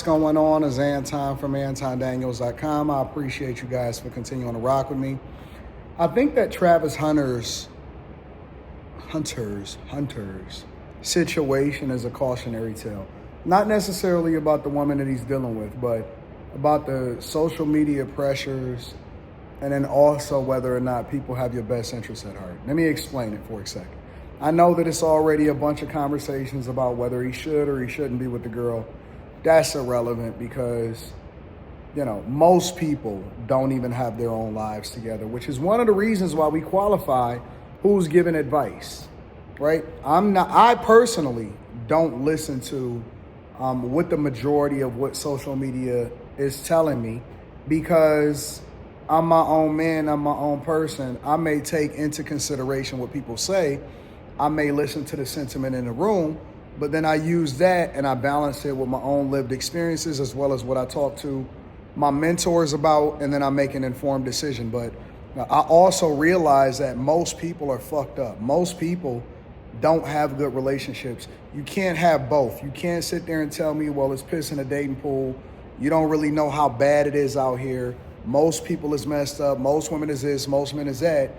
going on? It's Anton from antondaniels.com. I appreciate you guys for continuing to rock with me. I think that Travis Hunter's situation is a cautionary tale. Not necessarily about the woman that he's dealing with, but about the social media pressures, and then also whether or not people have your best interests at heart. Let me explain it for a second. I know that it's already a bunch of conversations about whether he should or he shouldn't be with the girl. That's irrelevant because, most people don't even have their own lives together, which is one of the reasons why we qualify who's giving advice, right? I personally don't listen to what the majority of what social media is telling me because I'm my own man, I'm my own person. I may take into consideration what people say. I may listen to the sentiment in the room, but then I use that and I balance it with my own lived experiences as well as what I talk to my mentors about, and then I make an informed decision. But I also realize that most people are fucked up. Most people don't have good relationships. You can't have both. You can't sit there and tell me, well, it's piss in a dating pool. You don't really know how bad it is out here. Most people is messed up. Most women is this, most men is that.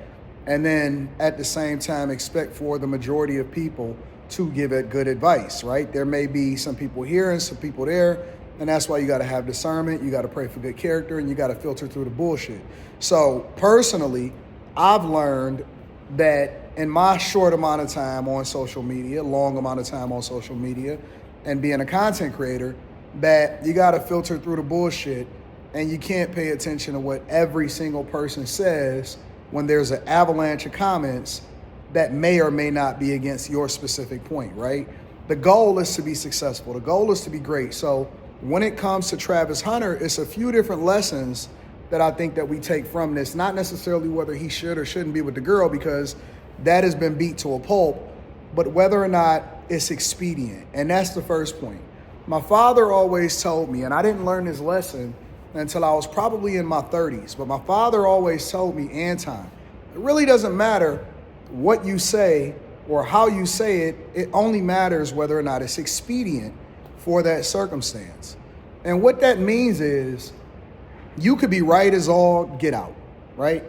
And then at the same time, expect for the majority of people to give it good advice, right? There may be some people here and some people there, and that's why you got to have discernment. You got to pray for good character, and you got to filter through the bullshit. So personally, I've learned that in my short amount of time on social media, long amount of time on social media, and being a content creator, that you got to filter through the bullshit, and you can't pay attention to what every single person says when there's an avalanche of comments that may or may not be against your specific point, right? The goal is to be successful. The goal is to be great. So when it comes to Travis Hunter, it's a few different lessons that I think that we take from this, not necessarily whether he should or shouldn't be with the girl, because that has been beat to a pulp, but whether or not it's expedient. And that's the first point. My father always told me, and I didn't learn this lesson until I was probably in my 30s. But my father always told me, Anton, it really doesn't matter what you say or how you say it. It only matters whether or not it's expedient for that circumstance. And what that means is you could be right as all get out, right?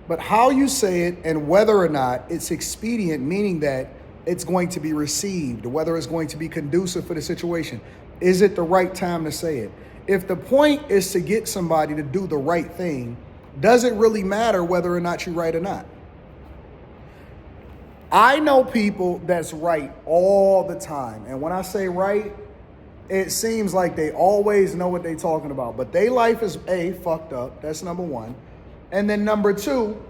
But how you say it and whether or not it's expedient, meaning that it's going to be received, whether it's going to be conducive for the situation. Is it the right time to say it? If the point is to get somebody to do the right thing, does it really matter whether or not you're right or not? I know people that's right all the time. And when I say right, it seems like they always know what they're talking about. But their life is fucked up. That's number one. And then number two,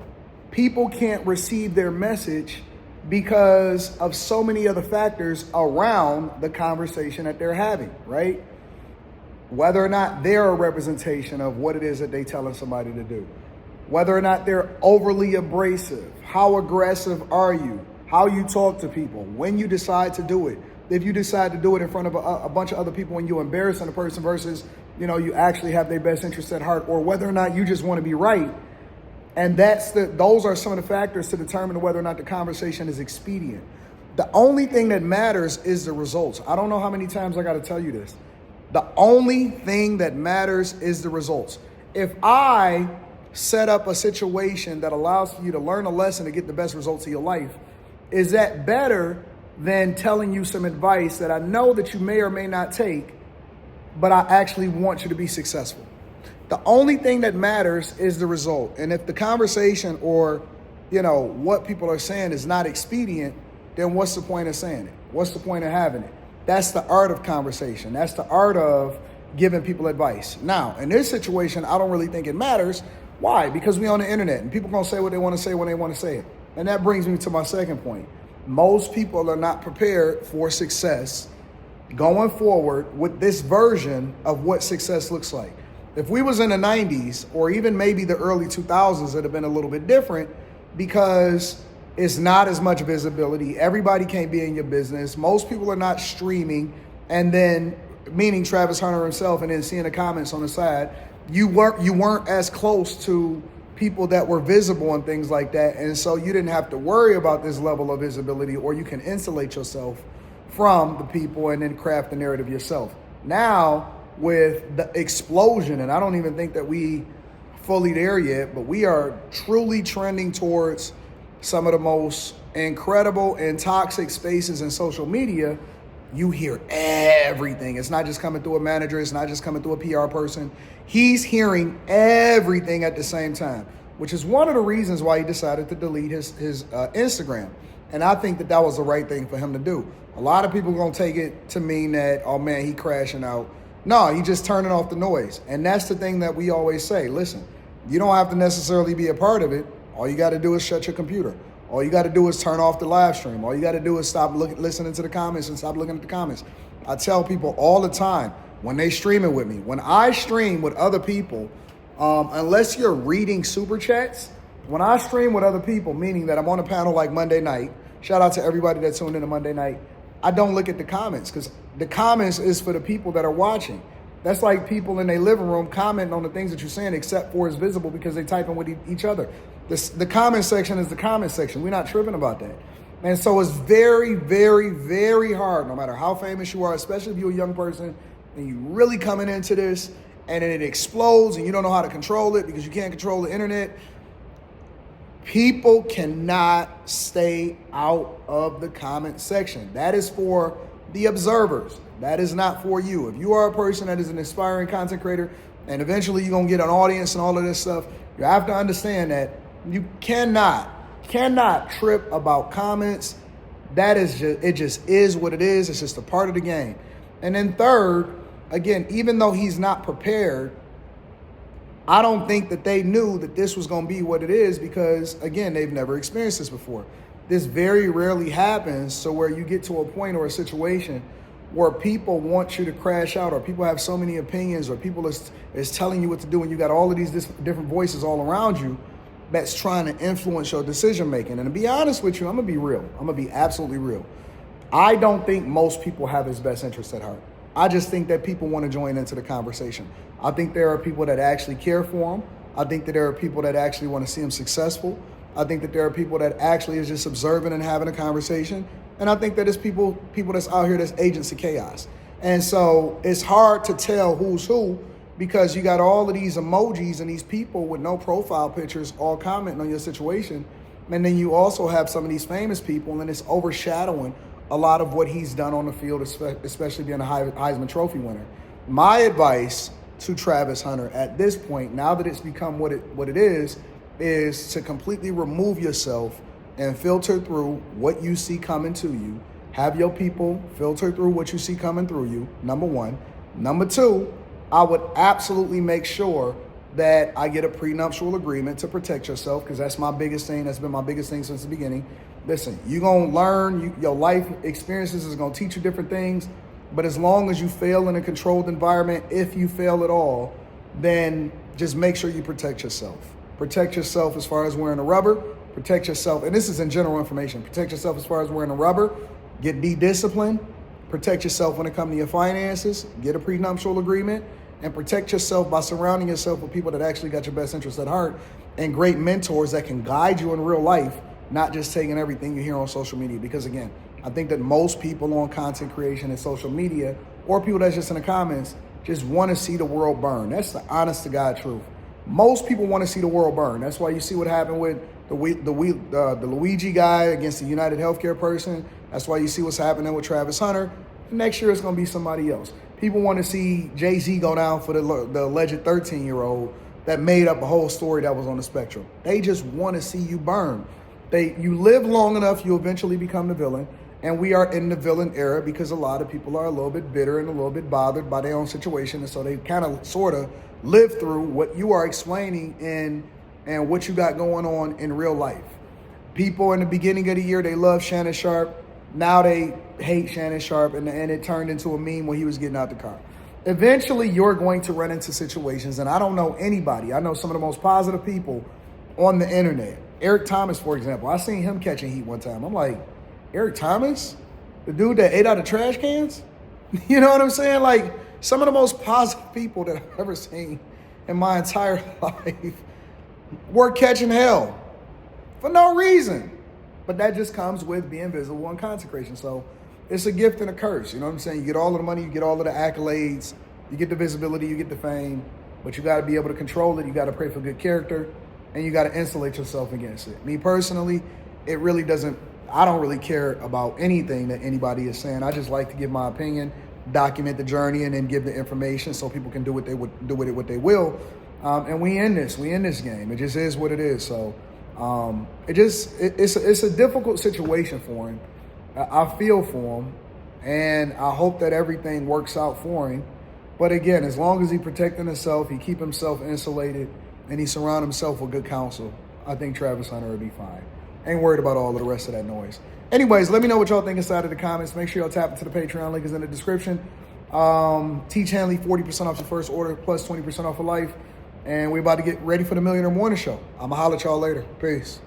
people can't receive their message because of so many other factors around the conversation that they're having, right? Whether or not they're a representation of what it is that they're telling somebody to do. Whether or not they're overly abrasive. How aggressive are you? How you talk to people. When you decide to do it. If you decide to do it in front of a bunch of other people and you're embarrassing a person versus, you actually have their best interest at heart, or whether or not you just want to be right. And those are some of the factors to determine whether or not the conversation is expedient. The only thing that matters is the results. I don't know how many times I got to tell you this. The only thing that matters is the results. If I set up a situation that allows for you to learn a lesson to get the best results of your life, is that better than telling you some advice that I know that you may or may not take, but I actually want you to be successful? The only thing that matters is the result. And if the conversation or, what people are saying is not expedient, then what's the point of saying it? What's the point of having it? That's the art of conversation. That's the art of giving people advice. Now, in this situation, I don't really think it matters. Why? Because we're on the internet and people are going to say what they want to say when they want to say it. And that brings me to my second point. Most people are not prepared for success going forward with this version of what success looks like. If we was in the 90s or even maybe the early 2000s, it'd have been a little bit different because it's not as much visibility. Everybody can't be in your business. Most people are not streaming, and then meaning Travis Hunter himself, and then seeing the comments on the side. You weren't as close to people that were visible and things like that, and so you didn't have to worry about this level of visibility, or you can insulate yourself from the people and then craft the narrative yourself. Now with the explosion, and I don't even think that we fully there yet, but we are truly trending towards some of the most incredible and toxic spaces in social media. You hear everything. It's not just coming through a manager. It's not just coming through a PR person. He's hearing everything at the same time, which is one of the reasons why he decided to delete his Instagram. And I think that was the right thing for him to do. A lot of people are going to take it to mean that, oh man, he crashing out. No, he just turning off the noise. And that's the thing that we always say. Listen, you don't have to necessarily be a part of it. All you got to do is shut your computer. All you got to do is turn off the live stream. All you got to do is stop listening to the comments and stop looking at the comments. I tell people all the time when they streaming with me, when I stream with other people, unless you're reading super chats, when I stream with other people, meaning that I'm on a panel like Monday night, shout out to everybody that tuned in to Monday night, I don't look at the comments because the comments is for the people that are watching. That's like people in their living room commenting on the things that you're saying, except for it's visible because they typing with each other. The comment section is the comment section. We're not tripping about that. And so it's very, very, very hard, no matter how famous you are, especially if you're a young person and you really coming into this and then it explodes and you don't know how to control it because you can't control the internet. People cannot stay out of the comment section. That is for the observers. That is not for you. If you are a person that is an aspiring content creator and eventually you're going to get an audience and all of this stuff, you have to understand that you cannot trip about comments. That is it just is what it is. It's just a part of the game. And then third, again, even though he's not prepared, I don't think that they knew that this was going to be what it is because, again, they've never experienced this before. This very rarely happens, so where you get to a point or a situation where people want you to crash out or people have so many opinions or people is telling you what to do and you got all of these different voices all around you that's trying to influence your decision making. And to be honest with you, I'm going to be real. I'm going to be absolutely real. I don't think most people have his best interest at heart. I just think that people want to join into the conversation. I think there are people that actually care for him. I think that there are people that actually want to see him successful. I think that there are people that actually is just observing and having a conversation. And I think that it's people that's out here that's agents of chaos. And so it's hard to tell who's who because you got all of these emojis and these people with no profile pictures all commenting on your situation. And then you also have some of these famous people and it's overshadowing a lot of what he's done on the field, especially being a Heisman Trophy winner. My advice to Travis Hunter at this point, now that it's become what it is to completely remove yourself and filter through what you see coming to you. Have your people filter through what you see coming through you, number one. Number two, I would absolutely make sure that I get a prenuptial agreement to protect yourself because that's my biggest thing. That's been my biggest thing since the beginning. Listen, you're going to learn. Your life experiences is going to teach you different things. But as long as you fail in a controlled environment, if you fail at all, then just make sure you protect yourself. Protect yourself as far as wearing a rubber. Protect yourself, and this is in general information. Protect yourself as far as wearing a rubber. Get disciplined. Protect yourself when it comes to your finances. Get a prenuptial agreement. And protect yourself by surrounding yourself with people that actually got your best interest at heart and great mentors that can guide you in real life, not just taking everything you hear on social media. Because again, I think that most people on content creation and social media or people that's just in the comments just want to see the world burn. That's the honest to God truth. Most people want to see the world burn. That's why you see what happened with the Luigi guy against the United Healthcare person. That's why you see what's happening with Travis Hunter. Next year it's going to be somebody else. People want to see Jay-Z go down for the alleged 13-year-old that made up a whole story that was on the spectrum. They just want to see you burn. You live long enough, you eventually become the villain. And we are in the villain era because a lot of people are a little bit bitter and a little bit bothered by their own situation. And so they kind of sort of live through what you are explaining and what you got going on in real life. People in the beginning of the year, they love Shannon Sharp. Now they hate Shannon Sharp, and it turned into a meme when he was getting out the car. Eventually, you're going to run into situations, and I don't know anybody. I know some of the most positive people on the internet. Eric Thomas, for example. I seen him catching heat one time. I'm like, Eric Thomas? The dude that ate out of trash cans? You know what I'm saying? Like, some of the most positive people that I've ever seen in my entire life were catching hell for no reason. But that just comes with being visible and content creation. So it's a gift and a curse. You know what I'm saying? You get all of the money, you get all of the accolades, You get the visibility, you get the fame, but you got to be able to control it. You got to pray for good character, and you got to insulate yourself against it. Me personally, it really doesn't, I don't really care about anything that anybody is saying. I just like to give my opinion, document the journey, and then give the information so people can do what they would do with it what they will. And we in this game. It just is what it is. So it's a difficult situation for him. I feel for him, and I hope that everything works out for him. But again, as long as he protecting himself, he keep himself insulated, and he surround himself with good counsel, I think Travis Hunter will be fine. Ain't worried about all of the rest of that noise. Anyways, let me know what y'all think inside of the comments. Make sure y'all tap into the Patreon. Link is in the description. Teach Hanley 40% off your first order, plus 20% off for life. And we're about to get ready for the Millionaire Morning Show. I'm going to holler at y'all later. Peace.